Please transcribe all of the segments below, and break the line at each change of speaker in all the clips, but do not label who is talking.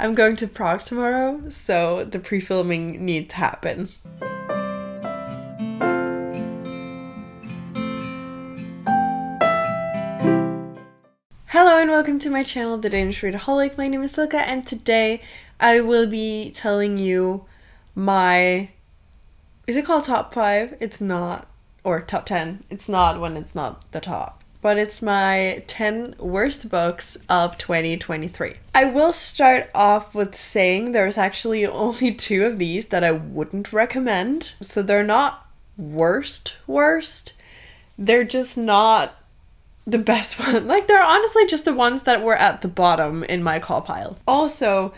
I'm going to Prague tomorrow, so the pre-filming needs to happen. Hello and welcome to my channel, The Danish Readaholic. My name is Silka, and today I will be telling you my... Is it called top 5? It's not. Or top 10. It's not when it's not the top. But it's my 10 worst books of 2023. I will start off with saying there's actually only 2 of these that I wouldn't recommend. So they're not worst. They're just not the best one. Like, they're honestly just the ones that were at the bottom in my call pile. Also,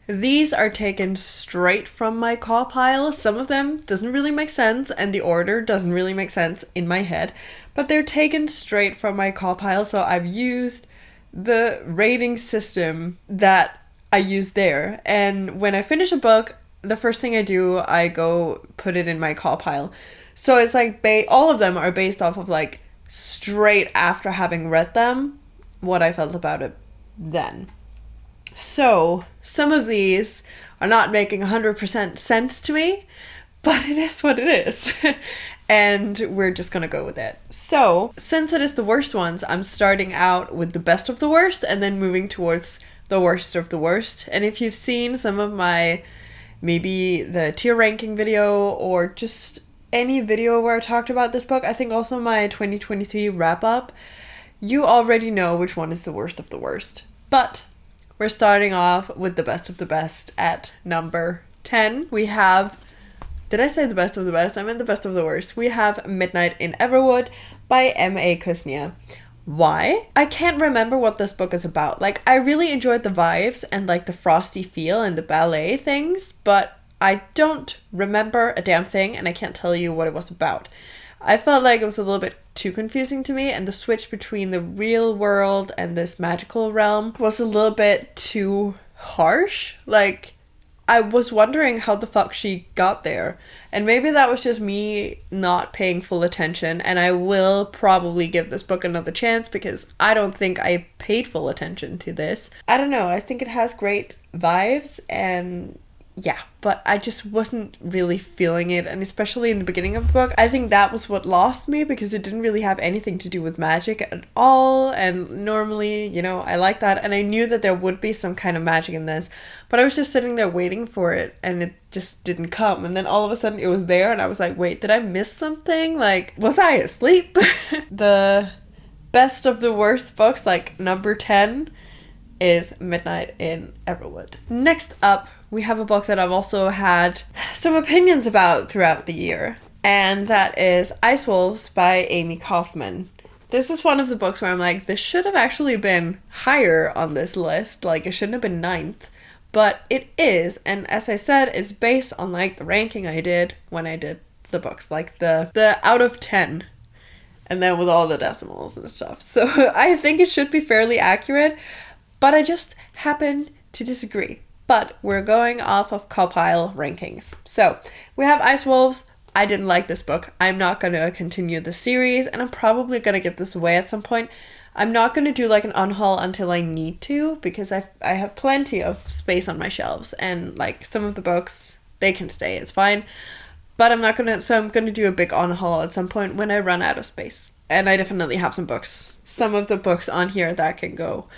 these are taken straight from my call pile. Some of them doesn't really make sense, and the order doesn't really make sense in my head, but they're taken straight from my call pile, so I've used the rating system that I use there. And when I finish a book, the first thing I do, I go put it in my call pile. So it's like all of them are based off of like straight after having read them, what I felt about it then. So some of these are not making 100% sense to me, but it is what it is. And we're just gonna go with it. So since it is the worst ones, I'm starting out with the best of the worst and then moving towards the worst of the worst. And if you've seen some of my, maybe the tier ranking video or just any video where I talked about this book, I think also my 2023 wrap up, you already know which one is the worst of the worst. But we're starting off with the best of the best at number 10. We have, did I say the best of the best? I meant the best of the worst. We have Midnight in Everwood by M.A. Kusnia. Why? I can't remember what this book is about. Like, I really enjoyed the vibes and like the frosty feel and the ballet things, but I don't remember a damn thing, and I can't tell you what it was about. I felt like it was a little bit too confusing to me, and the switch between the real world and this magical realm was a little bit too harsh. Like, I was wondering how the fuck she got there. And maybe that was just me not paying full attention, and I will probably give this book another chance because I don't think I paid full attention to this. I don't know, I think it has great vibes, and yeah, but I just wasn't really feeling it, and especially in the beginning of the book, I think that was what lost me because it didn't really have anything to do with magic at all, and normally, you know, I like that, and I knew that there would be some kind of magic in this, but I was just sitting there waiting for it, and it just didn't come, and then all of a sudden it was there, and I was like, wait, did I miss something? Like, was I asleep? The best of the worst books, like number 10, is Midnight in Everwood. Next up, we have a book that I've also had some opinions about throughout the year, and that is Ice Wolves by Amy Kaufman. This is one of the books where I'm like, this should have actually been higher on this list, like it shouldn't have been 9th, but it is, and as I said, it's based on like the ranking I did when I did the books, like the out of 10, and then with all the decimals and stuff, so I think it should be fairly accurate, but I just happen to disagree. But we're going off of Cowpile rankings. So we have Ice Wolves. I didn't like this book. I'm not going to continue the series, and I'm probably going to give this away at some point. I'm not going to do like an unhaul until I need to, because I have plenty of space on my shelves, and like some of the books, they can stay, it's fine. But I'm not going to, so I'm going to do a big unhaul at some point when I run out of space. And I definitely have some books. Some of the books on here that can go.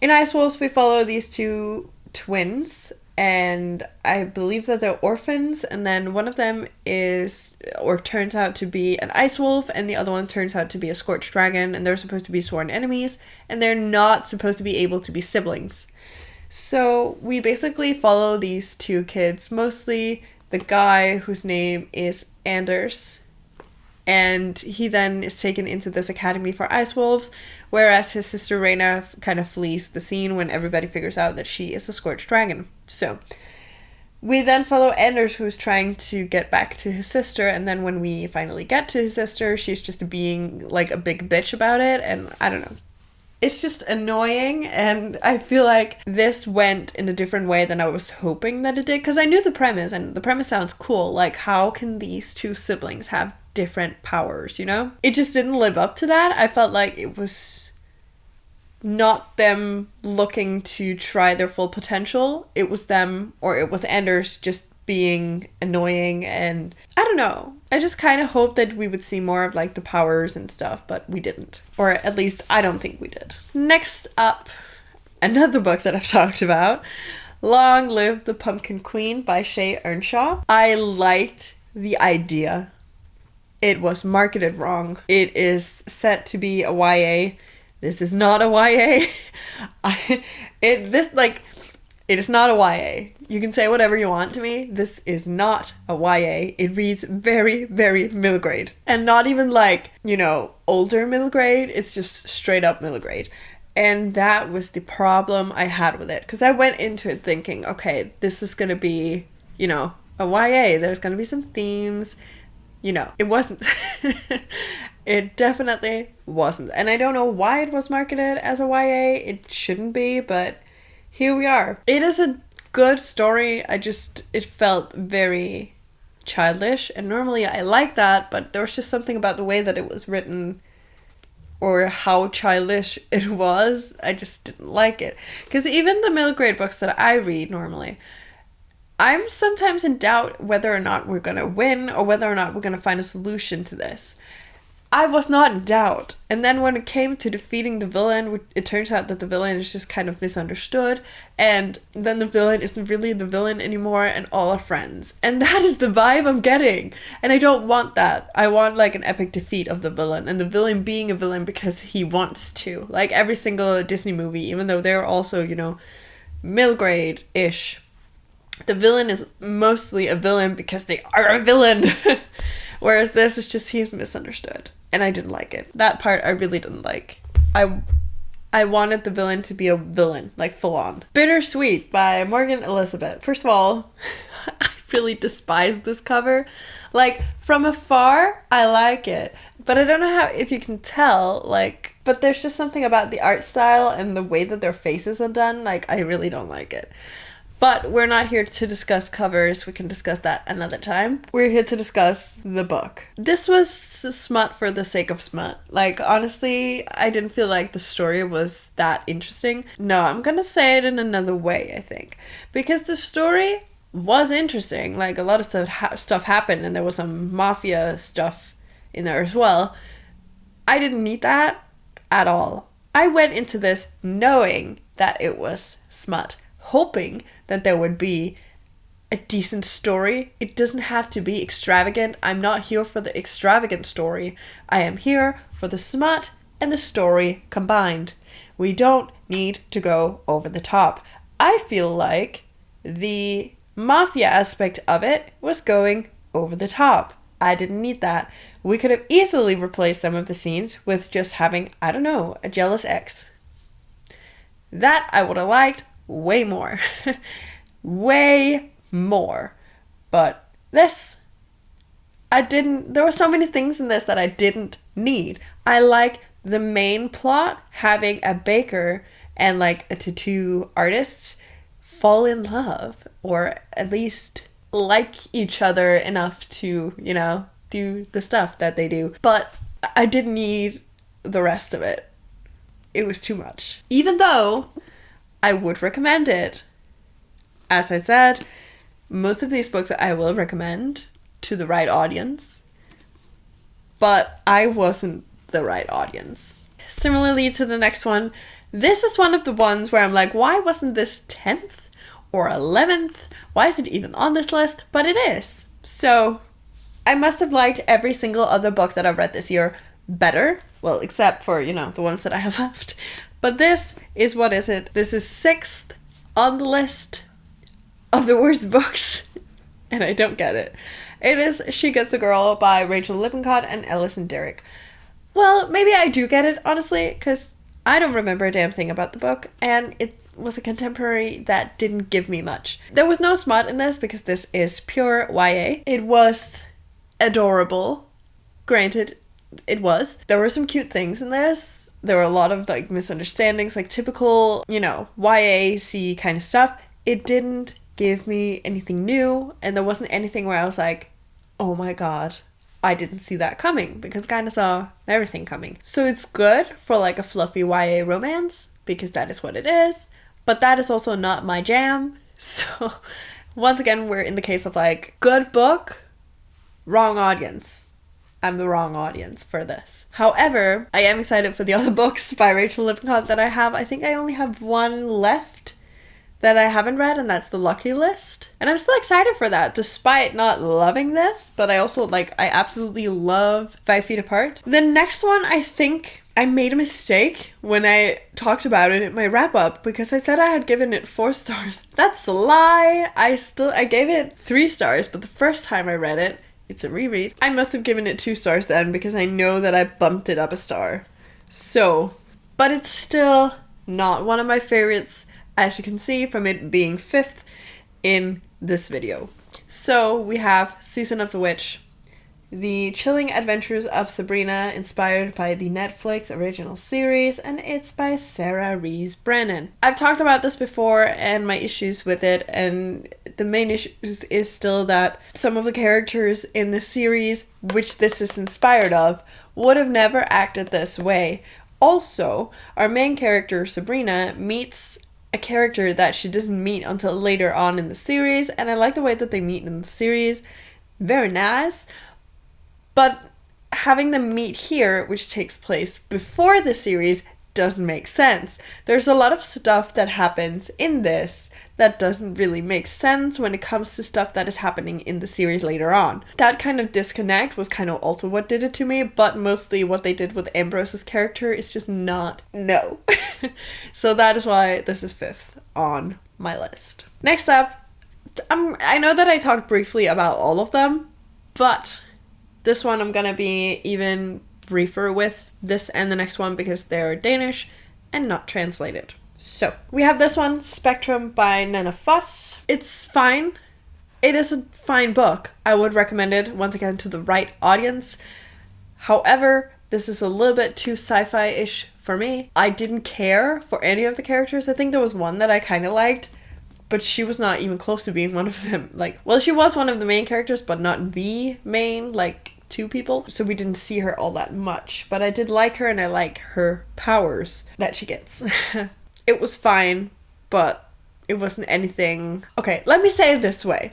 In Ice Wolves, we follow these 2 twins, and I believe that they're orphans, and then one of them is, or turns out to be, an ice wolf, and the other one turns out to be a scorched dragon, and they're supposed to be sworn enemies, and they're not supposed to be able to be siblings. So we basically follow these 2 kids, mostly the guy whose name is Anders, and he then is taken into this academy for ice wolves, whereas his sister Reyna kind of flees the scene when everybody figures out that she is a scorched dragon. So we then follow Anders, who's trying to get back to his sister, and then when we finally get to his sister, she's just being like a big bitch about it, and I don't know. It's just annoying, and I feel like this went in a different way than I was hoping that it did, because I knew the premise, and the premise sounds cool. Like, how can these 2 siblings have different powers, you know? It just didn't live up to that. I felt like it was not them looking to try their full potential. It was them, or it was Anders just being annoying, and I don't know. I just kind of hoped that we would see more of like the powers and stuff, but we didn't. Or at least I don't think we did. Next up, another book that I've talked about, Long Live the Pumpkin Queen by Shay Earnshaw. I liked the idea. It was marketed wrong. It is set to be a YA. This is not a YA. It is not a YA. You can say whatever you want to me. This is not a YA. It reads very, very middle grade. And not even like, older middle grade. It's just straight up middle grade. And that was the problem I had with it. Because I went into it thinking, okay, this is going to be, a YA. There's going to be some themes. It wasn't. It definitely wasn't. And I don't know why it was marketed as a YA. It shouldn't be, but here we are. It is a good story. It felt very childish. And normally I like that, but there was just something about the way that it was written or how childish it was. I just didn't like it. Because even the middle grade books that I read normally, I'm sometimes in doubt whether or not we're going to win or whether or not we're going to find a solution to this. I was not in doubt. And then when it came to defeating the villain, it turns out that the villain is just kind of misunderstood. And then the villain isn't really the villain anymore and all are friends. And that is the vibe I'm getting. And I don't want that. I want like an epic defeat of the villain. And the villain being a villain because he wants to. Like every single Disney movie, even though they're also, middle grade-ish. The villain is mostly a villain because they are a villain. Whereas this is just he's misunderstood. And I didn't like it. That part I really didn't like. I wanted the villain to be a villain, like full on. Bittersweet by Morgan Elizabeth. First of all, I really despise this cover. Like from afar, I like it. But I don't know if you can tell, but there's just something about the art style and the way that their faces are done. I really don't like it. But we're not here to discuss covers. We can discuss that another time. We're here to discuss the book. This was smut for the sake of smut. Honestly, I didn't feel like the story was that interesting. No, I'm gonna say it in another way, I think. Because the story was interesting. A lot of stuff happened, and there was some mafia stuff in there as well. I didn't need that at all. I went into this knowing that it was smut, hoping that there would be a decent story. It doesn't have to be extravagant. I'm not here for the extravagant story. I am here for the smut and the story combined. We don't need to go over the top. I feel like the mafia aspect of it was going over the top. I didn't need that. We could have easily replaced some of the scenes with just having, I don't know, a jealous ex. That I would have liked way more. Way more. But this, there were so many things in this that I didn't need. I like the main plot, having a baker and a tattoo artist fall in love, or at least like each other enough to, do the stuff that they do. But I didn't need the rest of it. It was too much. Even though I would recommend it. As I said, most of these books I will recommend to the right audience, but I wasn't the right audience. Similarly to the next one, this is one of the ones where I'm like, why wasn't this 10th or 11th? Why is it even on this list? But it is. So I must have liked every single other book that I've read this year better. Well, except for, the ones that I have left. But this is, what is it? This is 6th on the list of the worst books. And I don't get it. It is She Gets the Girl by Rachel Lippincott and Ellison Derrick. Well, maybe I do get it, honestly, because I don't remember a damn thing about the book. And it was a contemporary that didn't give me much. There was no smut in this because this is pure YA. It was adorable. Granted, it was. There were some cute things in this. There were a lot of misunderstandings, typical, YAC kind of stuff. It didn't give me anything new, and there wasn't anything where I was like, oh my god, I didn't see that coming because I kind of saw everything coming. So it's good for like a fluffy YA romance because that is what it is, but that is also not my jam. So once again, we're in the case of like good book, wrong audience. I'm the wrong audience for this. However, I am excited for the other books by Rachel Lippincott that I have. I think I only have one left that I haven't read, and that's The Lucky List. And I'm still excited for that, despite not loving this, but I also, like, I absolutely love 5 Feet Apart. The next one, I think I made a mistake when I talked about it in my wrap-up, because I said I had given it 4 stars. That's a lie! I gave it 3 stars, but the first time I read it, it's a reread, I must have given it 2 stars then, because I know that I bumped it up a star. So, but it's still not one of my favorites, as you can see from it being 5th in this video. So we have Season of the Witch, the chilling adventures of Sabrina, inspired by the Netflix original series, and it's by Sarah Rees Brennan. I've talked about this before and my issues with it, and the main issues is still that some of the characters in the series, which this is inspired of, would have never acted this way. Also, our main character, Sabrina, meets a character that she doesn't meet until later on in the series, and I like the way that they meet in the series. Very nice. But having them meet here, which takes place before the series, doesn't make sense. There's a lot of stuff that happens in this that doesn't really make sense when it comes to stuff that is happening in the series later on. That kind of disconnect was kind of also what did it to me, but mostly what they did with Ambrose's character is just not, no. So that is why this is 5th on my list. Next up, I know that I talked briefly about all of them, but this one I'm gonna be even briefer with, this and the next one, because they're Danish and not translated. So, we have this one, Spectrum by Nana Foss. It's fine. It is a fine book. I would recommend it, once again, to the right audience. However, this is a little bit too sci-fi-ish for me. I didn't care for any of the characters. I think there was one that I kind of liked, but she was not even close to being one of them. Like, well, she was one of the main characters, but not the main, like, 2 people. So we didn't see her all that much. But I did like her, and I like her powers that she gets. It was fine, but it wasn't anything. Okay, let me say it this way.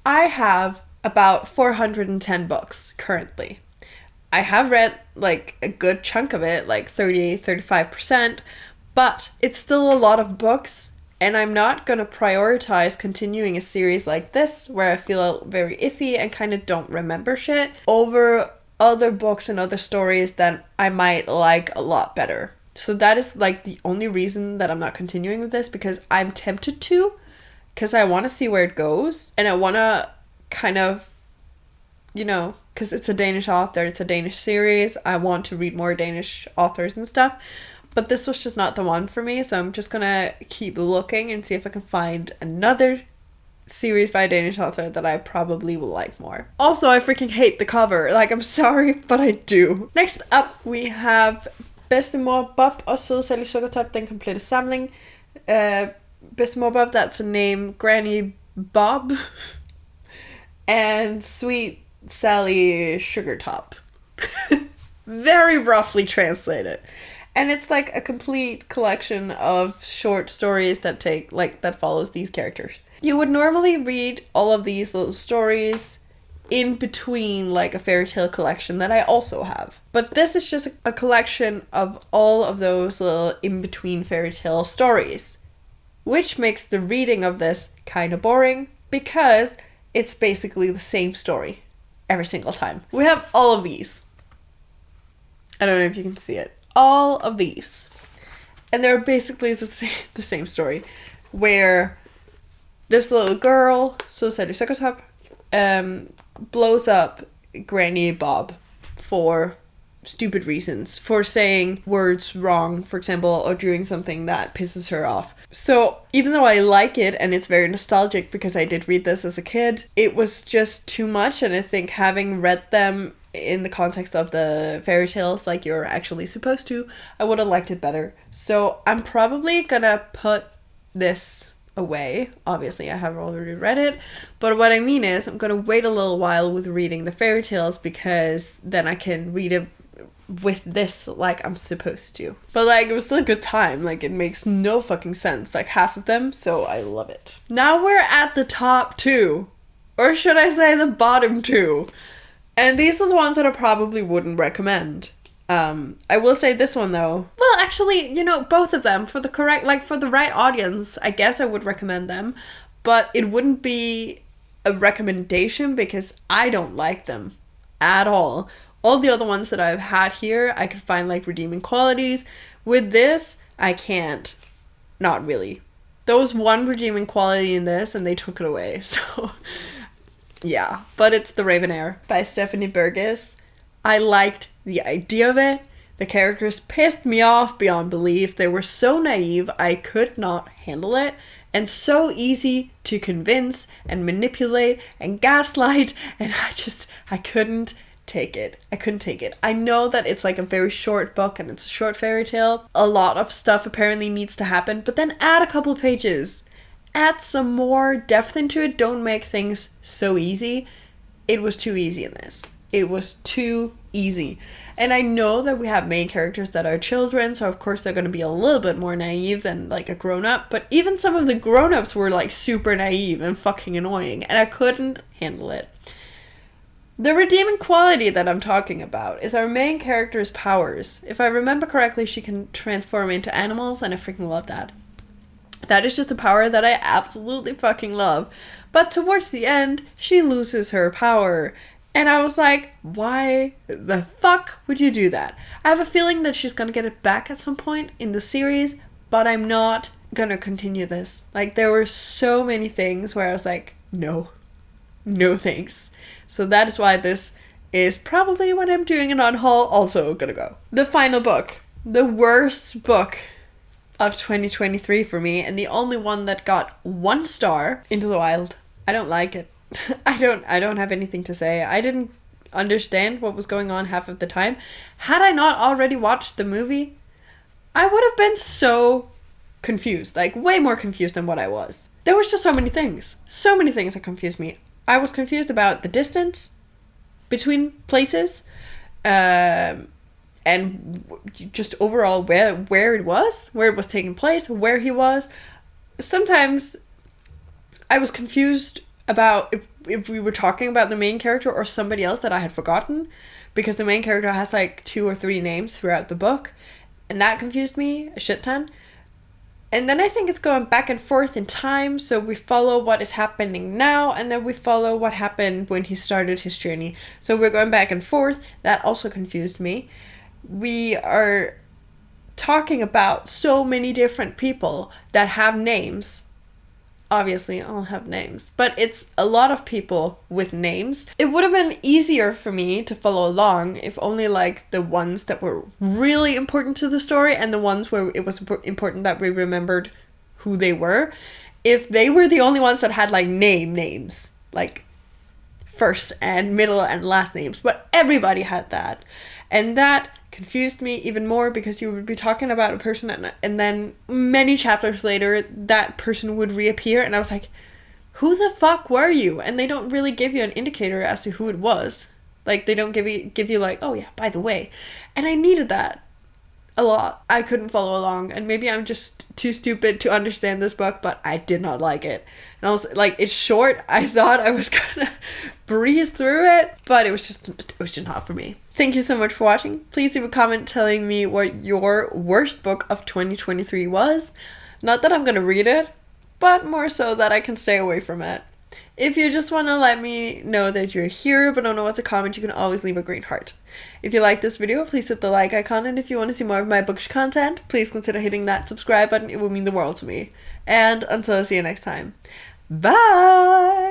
I have about 410 books currently. I have read like a good chunk of it, like 35%, but it's still a lot of books, and I'm not gonna prioritize continuing a series like this where I feel very iffy and kind of don't remember shit over other books and other stories that I might like a lot better. So that is like the only reason that I'm not continuing with this, because I'm tempted to, because I want to see where it goes, and I want to kind of, you know, because it's a Danish author, it's a Danish series, I want to read more Danish authors and stuff, but this was just not the one for me, so I'm just gonna keep looking and see if I can find another series by a Danish author that I probably will like more. Also, I freaking hate the cover, like, I'm sorry, but I do. Next up, we have Bedstemor Bob og Søde Sally Sukkertop, den komplette samling. Bedstemor Bob, that's a name. Granny Bob. And Sweet Sally Sugartop. Very roughly translated. And it's like a complete collection of short stories that that follows these characters. You would normally read all of these little stories in between like a fairy tale collection that I also have. But this is just a collection of all of those little in-between fairy tale stories, which makes the reading of this kind of boring because it's basically the same story every single time. We have all of these. I don't know if you can see it. All of these. And they're basically the same story, where this little girl, so Sally Sukkertop, blows up Granny Bob for stupid reasons, for saying words wrong, for example, or doing something that pisses her off. So even though I like it and it's very nostalgic because I did read this as a kid, it was just too much, and I think having read them in the context of the fairy tales like you're actually supposed to, I would have liked it better. So I'm probably gonna put this away. Obviously, I have already read it. But what I mean is I'm going to wait a little while with reading the fairy tales because then I can read it with this like I'm supposed to. But like, it was still a good time. Like, it makes no fucking sense, like half of them, so I love it. Now we're at the top 2. Or should I say the bottom 2? And these are the ones that I probably wouldn't recommend. I will say this one though. Well, actually, you know, both of them for the correct, like for the right audience, I guess I would recommend them, but it wouldn't be a recommendation because I don't like them at all. All the other ones that I've had here, I could find like redeeming qualities. With this, I can't. Not really. There was one redeeming quality in this and they took it away, so yeah. But it's The Raven Heir by Stephanie Burgess. I liked the idea of it. The characters pissed me off beyond belief. They were so naive, I could not handle it. And so easy to convince and manipulate and gaslight. And I couldn't take it. I couldn't take it. I know that it's like a very short book and it's a short fairy tale. A lot of stuff apparently needs to happen, but then add a couple pages. Add some more depth into it. Don't make things so easy. It was too easy in this. It was too easy. And I know that we have main characters that are children, so of course they're going to be a little bit more naive than like a grown-up, but even some of the grown-ups were like super naive and fucking annoying, and I couldn't handle it. The redeeming quality that I'm talking about is our main character's powers. If I remember correctly, she can transform into animals, and I freaking love that. That is just a power that I absolutely fucking love. But towards the end, she loses her power. And I was like, why the fuck would you do that? I have a feeling that she's gonna get it back at some point in the series, but I'm not gonna continue this. Like, there were so many things where I was like, no thanks. So that is why this is probably, when I'm doing an on-haul, also gonna go. The final book. The worst book of 2023 for me, and the only one that got 1 star, Into the Wild. I don't like it. I don't have anything to say. I didn't understand what was going on half of the time. Had I not already watched the movie, I would have been so confused, like way more confused than what I was. There was just so many things that confused me. I was confused about the distance between places, and just overall where it was taking place, where he was. Sometimes I was confused about if we were talking about the main character or somebody else that I had forgotten, because the main character has like 2 or 3 names throughout the book, and that confused me a shit ton. And then I think it's going back and forth in time, so we follow what is happening now, and then we follow what happened when he started his journey. So we're going back and forth. That also confused me. We are talking about so many different people that have names. Obviously, I'll have names, but it's a lot of people with names. It would have been easier for me to follow along if only like the ones that were really important to the story and the ones where it was important that we remembered who they were. If they were the only ones that had like names, like first and middle and last names, but everybody had that. And that confused me even more, because you would be talking about a person and then many chapters later that person would reappear, and I was like, who the fuck were you? And they don't really give you an indicator as to who it was. Like, they don't give you like, oh yeah, by the way. And I needed that a lot. I couldn't follow along, and maybe I'm just too stupid to understand this book, but I did not like it. And I was like, it's short. I thought I was gonna breeze through it, but it was just not for me. Thank you so much for watching. Please leave a comment telling me what your worst book of 2023 was. Not that I'm gonna read it, but more so that I can stay away from it. If you just want to let me know that you're here but don't know what to comment, you can always leave a green heart. If you like this video, please hit the like icon, and if you want to see more of my bookish content, please consider hitting that subscribe button. It will mean the world to me. And until I see you next time, bye!